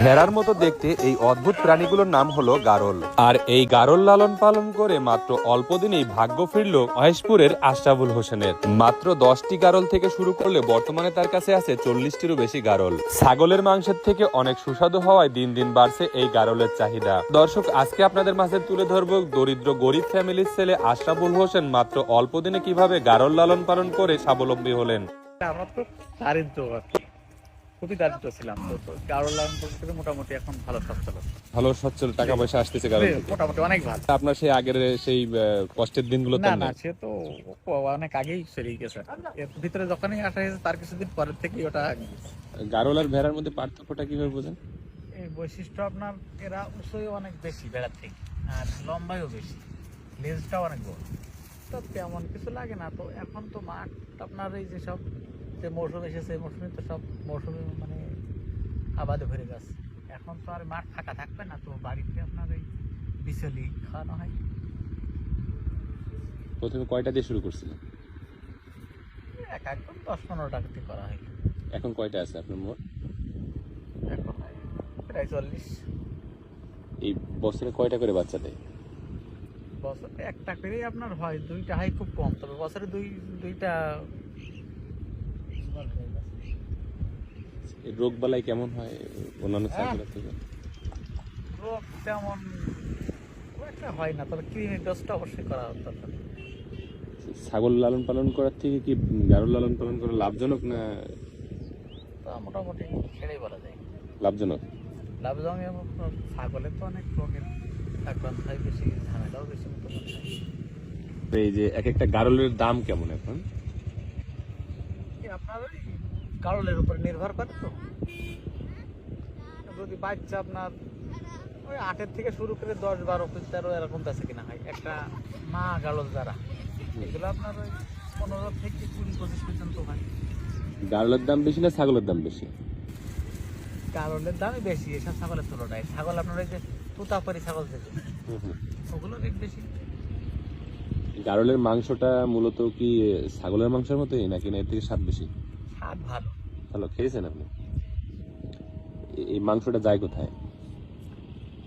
ভেড়ার মতো দেখতে এই অদ্ভুত প্রাণীগুলোর নাম হলো গারল। আর এই গারল লালন পালন করে মাত্র অল্প দিনেই ভাগ্য ফিরল মহেশপুরের আশরাফুল হোসেনের। মাত্র 10টি গারল থেকে শুরু করলে বর্তমানে তার কাছে আছে 40টিরও বেশি গারল। ছাগলের মাংসের থেকে অনেক সুস্বাদু হওয়ায় দিন দিন বাড়ছে এই গারলের চাহিদা। দর্শক, আজকে আপনাদের মাঝে তুলে ধরব দরিদ্র গরিব ফ্যামিলির ছেলে আশরাফুল হোসেন মাত্র অল্প দিনে কিভাবে গারল লালন পালন করে স্বাবলম্বী হলেন। আমরা তো দারিদ্র আর কি, খুবই দারিদ্র ছিলাম তো গারল লালন পালন করে মোটামুটি এখন ভালো সচ্ছল ভালো সচ্ছল টাকা পয়সা আসতেছে গারল থেকে? মোটামুটি অনেক ভালো। আপনার সেই আগের সেই কষ্টের দিনগুলো না না, সে তো অনেক আগেই চলে গেছে। এর ভিতরে যখনই আসা হয়েছে তার কিছুদিন পরের থেকেই ওটা গারল আর ভেড়ার মধ্যে পার্থক্যটা কিভাবে বোঝেন? এই বৈশিষ্ট্য আপনার এরা উঁচুই অনেক বেশি বেড়ার থেকে, আর লম্বাইও বেশি, লেজটাও অনেক বড়। তো তেমন কিছু লাগে না। তো এখন তো মাঠ আপনার এই যেসব যে মৌসুম এসেছে, এই মৌসুমে তো সব মৌসুমে মানে আবাদে ভরে গেছে। এখন তো আর মাঠ ফাঁকা থাকবে না, তো বাড়িতে আপনার এই বিচলি খাওয়ানো হয়। প্রথমে কয়টা দিয়ে শুরু করছিলেন? একদম 10-15 টাকা দিয়ে করা হয়। এখন কয়টা আছে আপনার মোট? এখন প্রায় 40। এই বছরে কয়টা করে বাচ্চা দেয়? বছরে একটা করেই আপনার হয়, দুইটা হয় খুব কম, তবে বছরে দুইটা। এই রোগ বালাই কেমন হয় অন্যান্য ছাগলের থেকে? রোগ তেমন একটা হয় না, তবে কৃমির ডোজটা অবশ্যই করা দরকার। ছাগল লালন পালন করার থেকে কি গারল লালন পালন করা লাভজনক না? তা মোটামুটি ছেড়েই বলা যায় লাভজনক। লাভজনক। এবং ছাগলের তো অনেক রোগের আক্রান্ত হয়, বেশি ঝামেলাও বেশি মতো মনে হয়। এই যে এক একটা গারলের দাম কেমন এখন? আপনার ওই গাড়লের উপর নির্ভর করে। তো যদি বাচ্চা আপনার ওই 8 থেকে শুরু করে 10, 12, 13 এরকম বেচে কিনা হয়। একটা মা গাড়ল যারা, এগুলো আপনার ওই 15 থেকে 20-25 পর্যন্ত হয়। গারলের দাম বেশি না ছাগলের দাম বেশি? গাড়লের দামই বেশি এসব ছাগলের তুলনায়। ছাগল আপনার ওই যে তুতাপারি ছাগল যেগুলো, ওগুলো রেট বেশি। গারলের মাংসটা মূলত কি ছাগলের মাংসের মতোই নাকি না এর থেকে স্বাদ বেশি? স্বাদ ভালো। ভালো খেয়েছেন আপনি? এই মাংসটা যায় কোথায়?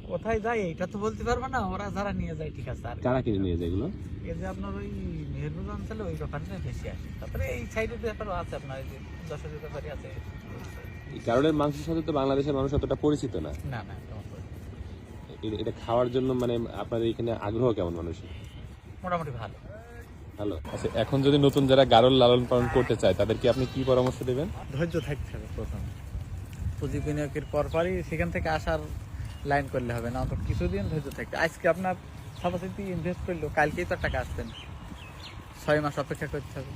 কোথায় যায় এইটা তো বলতে পারবো না, ওরা যারা নিয়ে যায় ঠিক আছে। আর কারা কিনে নিয়ে যায় এগুলো? এই যে আপনার ওই মেহেরপুর অঞ্চলে ওই দোকানটা বেশি আসে। তারপরে এই সাইডের ব্যাপারও আছে, আপনার এই যে যশোরের ব্যাপারই আছে। এই গারলের মাংসের সাথে তো বাংলাদেশের মানুষ অতটা পরিচিত না। না না, এটা খাওয়ার জন্য মানে আপনাদের এখানে আগ্রহ কেমন মানুষের? মোটামুটি ভালো। ভালো। আচ্ছা, এখন যদি নতুন যারা গারল লালন পালন করতে চায় তাদেরকে আপনি কি পরামর্শ দেবেন? ধৈর্য থাকতে হবে প্রথম। পুঁজি বিনিয়োগের পরপরই সেখান থেকে আসার লাইন করলে হবে না, তো কিছুদিন ধৈর্য থাকতে। আজকে আপনার সবাই ইনভেস্ট করলো, কালকেই তো টাকা আসবে না, 6 মাস অপেক্ষা করতে হবে।